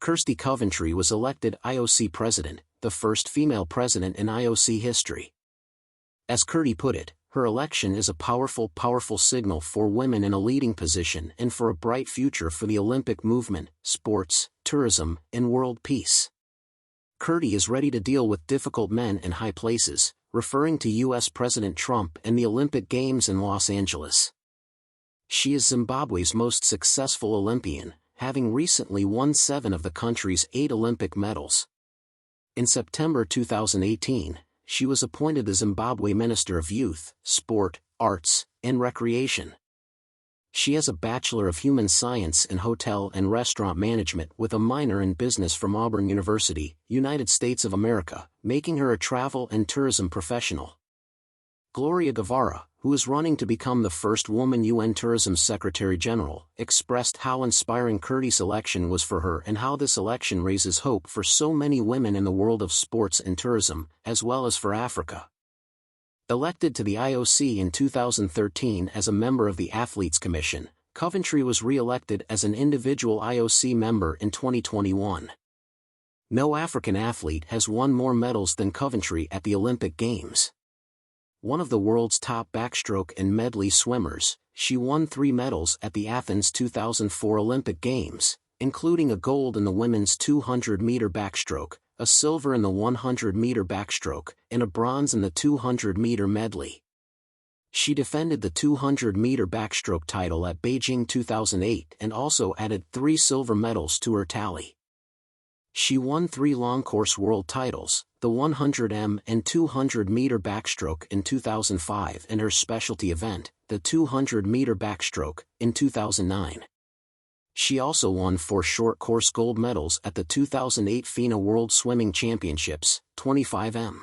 Kirsty Coventry was elected IOC President, the first female president in IOC history. As Kirsty put it, her election is a powerful signal for women in a leading position and for a bright future for the Olympic movement, sports, tourism, and world peace. Kirsty is ready to deal with difficult men in high places, referring to U.S. President Trump and the Olympic Games in Los Angeles. She is Zimbabwe's most successful Olympian, having recently won 7 of the country's 8 Olympic medals. In September 2018, she was appointed the Zimbabwe Minister of Youth, Sport, Arts, and Recreation. She has a Bachelor of Human Science in Hotel and Restaurant Management with a minor in business from Auburn University, United States of America, making her a travel and tourism professional. Gloria Guevara, who is running to become the first woman UN Tourism Secretary General, expressed how inspiring Kirsty's election was for her and how this election raises hope for so many women in the world of sports and tourism, as well as for Africa. Elected to the IOC in 2013 as a member of the Athletes Commission, Coventry was re-elected as an individual IOC member in 2021. No African athlete has won more medals than Coventry at the Olympic Games. One of the world's top backstroke and medley swimmers, she won 3 medals at the Athens 2004 Olympic Games, including a gold in the women's 200-meter backstroke, a silver in the 100-meter backstroke, and a bronze in the 200-meter medley. She defended the 200-meter backstroke title at Beijing 2008 and also added 3 silver medals to her tally. She won 3 long course world titles, the 100m and 200-meter backstroke in 2005 and her specialty event, the 200-meter backstroke, in 2009. She also won 4 short course gold medals at the 2008 FINA World Swimming Championships, 25m.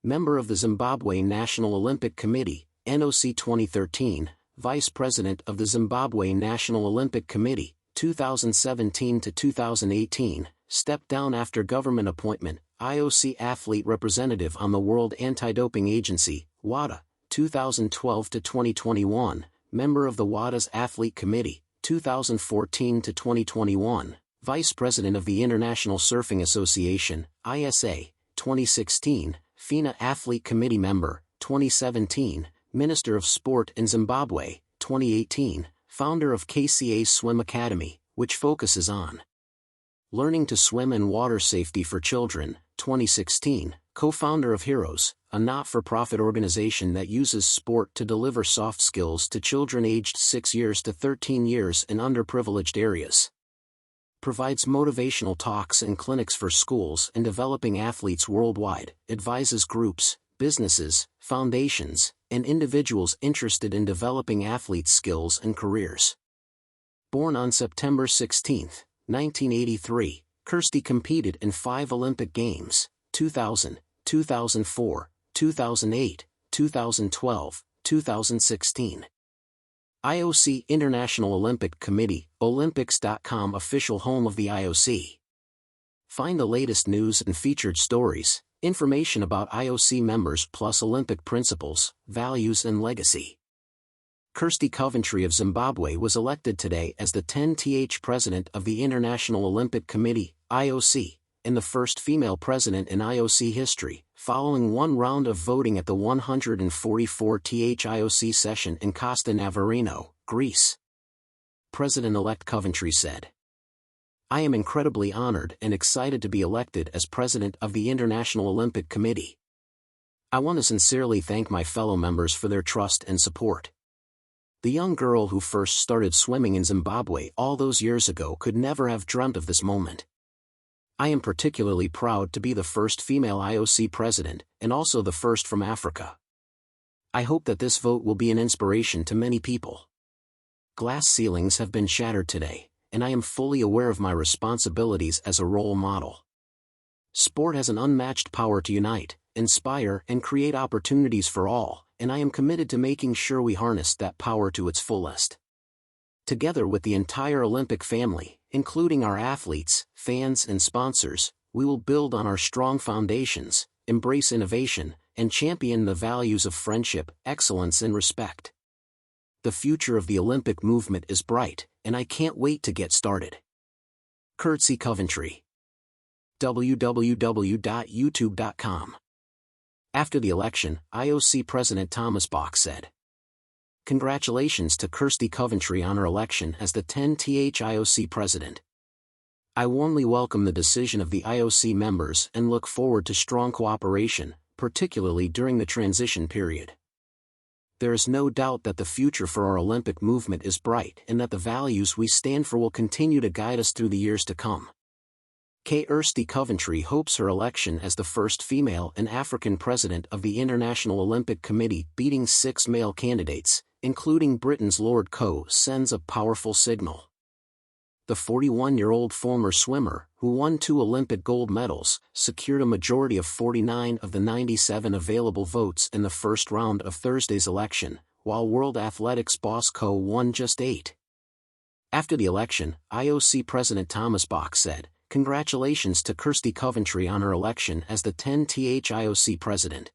Member of the Zimbabwe National Olympic Committee, NOC 2013, Vice President of the Zimbabwe National Olympic Committee, 2017 to 2018, stepped down after government appointment, IOC Athlete Representative on the World Anti-Doping Agency, WADA, 2012 to 2021, member of the WADA's Athlete Committee, 2014 to 2021, Vice President of the International Surfing Association, ISA, 2016, FINA Athlete Committee member, 2017, Minister of Sport in Zimbabwe, 2018, founder of KCA's Swim Academy, which focuses on learning to swim and water safety for children, 2016, co-founder of Heroes, a not-for-profit organization that uses sport to deliver soft skills to children aged 6 years to 13 years in underprivileged areas. Provides motivational talks and clinics for schools and developing athletes worldwide, advises groups, businesses, foundations, and individuals interested in developing athletes' skills and careers. Born on September 16, 1983, Kirsty competed in 5 Olympic Games, 2000, 2004, 2008, 2012, 2016. IOC International Olympic Committee, Olympics.com official home of the IOC. Find the latest news and featured stories, information about IOC members plus Olympic principles, values and legacy. Kirsty Coventry of Zimbabwe was elected today as the 10th President of the International Olympic Committee, IOC, and the first female president in IOC history, following one round of voting at the 144th IOC session in Costa Navarino, Greece. President-elect Coventry said, "I am incredibly honored and excited to be elected as President of the International Olympic Committee. I want to sincerely thank my fellow members for their trust and support. The young girl who first started swimming in Zimbabwe all those years ago could never have dreamt of this moment. I am particularly proud to be the first female IOC president, and also the first from Africa. I hope that this vote will be an inspiration to many people. Glass ceilings have been shattered today, and I am fully aware of my responsibilities as a role model. Sport has an unmatched power to unite, inspire, and create opportunities for all, and I am committed to making sure we harness that power to its fullest. Together with the entire Olympic family, including our athletes, fans and sponsors, we will build on our strong foundations, embrace innovation, and champion the values of friendship, excellence and respect. The future of the Olympic movement is bright, and I can't wait to get started." Kirsty Coventry. www.youtube.com. After the election, IOC President Thomas Bach said, "Congratulations to Kirsty Coventry on her election as the 10th IOC President. I warmly welcome the decision of the IOC members and look forward to strong cooperation, particularly during the transition period. There is no doubt that the future for our Olympic movement is bright and that the values we stand for will continue to guide us through the years to come." Kirsty Coventry hopes her election as the first female and African president of the International Olympic Committee, beating 6 male candidates, including Britain's Lord Coe, sends a powerful signal. The 41-year-old former swimmer, who won 2 Olympic gold medals, secured a majority of 49 of the 97 available votes in the first round of Thursday's election, while World Athletics boss Coe won just 8. After the election, IOC President Thomas Bach said, "Congratulations to Kirsty Coventry on her election as the 10th IOC President.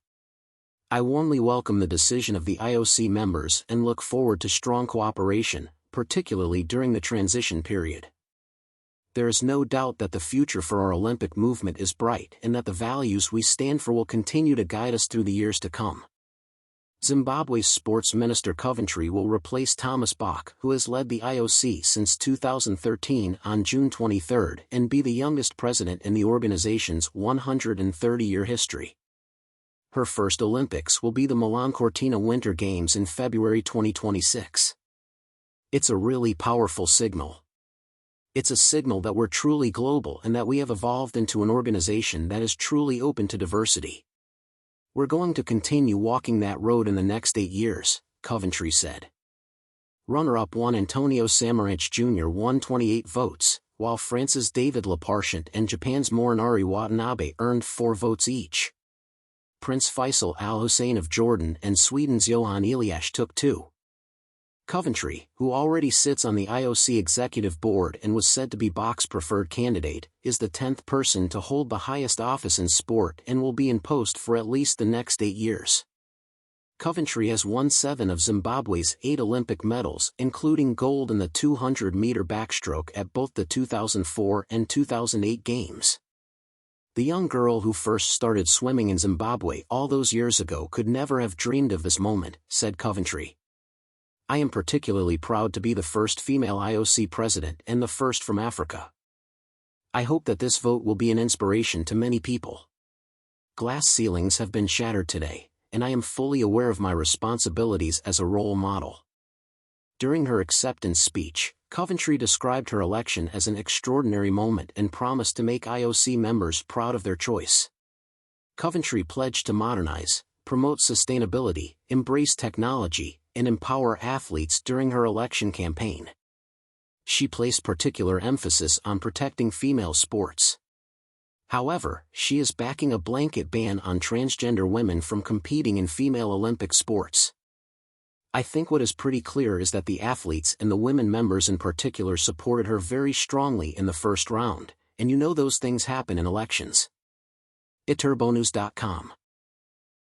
I warmly welcome the decision of the IOC members and look forward to strong cooperation, particularly during the transition period. There is no doubt that the future for our Olympic movement is bright and that the values we stand for will continue to guide us through the years to come." Zimbabwe's Sports Minister Coventry will replace Thomas Bach, who has led the IOC since 2013, on June 23 and be the youngest president in the organization's 130-year history. Her first Olympics will be the Milan-Cortina Winter Games in February 2026. It's a really powerful signal. It's a signal that we're truly global and that we have evolved into an organization that is truly open to diversity. We're going to continue walking that road in the next 8 years, Coventry said. Runner-up one Antonio Samaranch Jr. won 28 votes, while France's David Leparchant and Japan's Morinari Watanabe earned 4 votes each. Prince Faisal Al Hussein of Jordan and Sweden's Johan Eliash took 2. Coventry, who already sits on the IOC executive board and was said to be Bach's preferred candidate, is the 10th person to hold the highest office in sport and will be in post for at least the next 8 years. Coventry has won 7 of Zimbabwe's 8 Olympic medals, including gold in the 200-meter backstroke at both the 2004 and 2008 Games. The young girl who first started swimming in Zimbabwe all those years ago could never have dreamed of this moment, said Coventry. "I am particularly proud to be the first female IOC president and the first from Africa. I hope that this vote will be an inspiration to many people. Glass ceilings have been shattered today, and I am fully aware of my responsibilities as a role model." During her acceptance speech, Coventry described her election as an extraordinary moment and promised to make IOC members proud of their choice. Coventry pledged to modernize, promote sustainability, embrace technology, and empower athletes during her election campaign. She placed particular emphasis on protecting female sports. However, she is backing a blanket ban on transgender women from competing in female Olympic sports. "I think what is pretty clear is that the athletes and the women members in particular supported her very strongly in the first round, and you know those things happen in elections." iturbonews.com.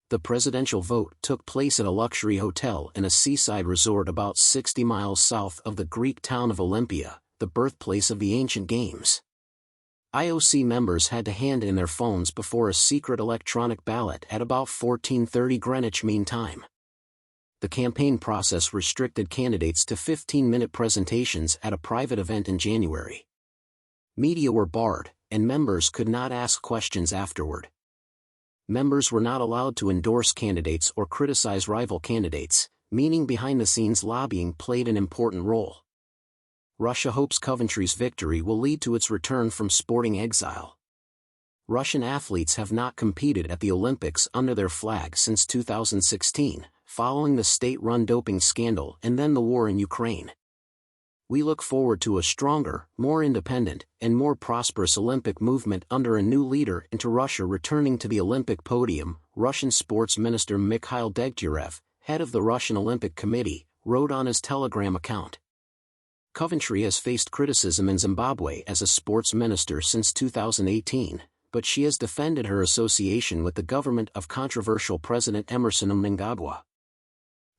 The presidential vote took place at a luxury hotel in a seaside resort about 60 miles south of the Greek town of Olympia, the birthplace of the ancient games. IOC members had to hand in their phones before a secret electronic ballot at about 14:30 Greenwich Mean Time. The campaign process restricted candidates to 15-minute presentations at a private event in January. Media were barred, and members could not ask questions afterward. Members were not allowed to endorse candidates or criticize rival candidates, meaning behind-the-scenes lobbying played an important role. Russia hopes Coventry's victory will lead to its return from sporting exile. Russian athletes have not competed at the Olympics under their flag since 2016, following the state-run doping scandal and then the war in Ukraine. "We look forward to a stronger, more independent, and more prosperous Olympic movement under a new leader into Russia returning to the Olympic podium," Russian Sports Minister Mikhail Degtyarev, head of the Russian Olympic Committee, wrote on his Telegram account. Coventry has faced criticism in Zimbabwe as a sports minister since 2018, but she has defended her association with the government of controversial President Emmerson Mnangagwa.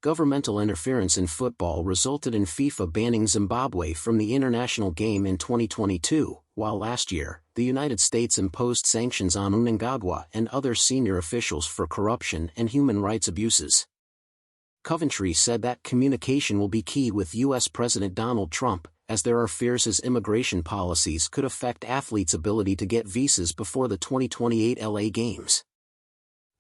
Governmental interference in football resulted in FIFA banning Zimbabwe from the international game in 2022, while last year, the United States imposed sanctions on Mnangagwa and other senior officials for corruption and human rights abuses. Coventry said that communication will be key with U.S. President Donald Trump, as there are fears his immigration policies could affect athletes' ability to get visas before the 2028 LA Games.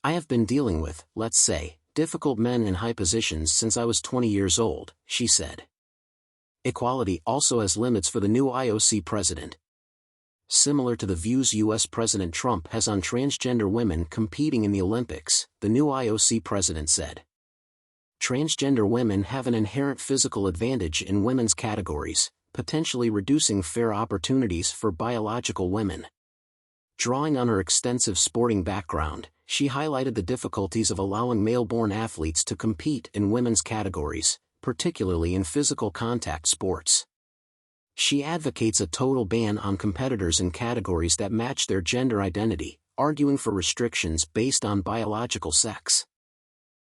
"I have been dealing with, let's say, difficult men in high positions since I was 20 years old," she said. Equality also has limits for the new IOC president. Similar to the views U.S. President Trump has on transgender women competing in the Olympics, the new IOC president said. Transgender women have an inherent physical advantage in women's categories, potentially reducing fair opportunities for biological women. Drawing on her extensive sporting background, she highlighted the difficulties of allowing male-born athletes to compete in women's categories, particularly in physical contact sports. She advocates a total ban on competitors in categories that match their gender identity, arguing for restrictions based on biological sex.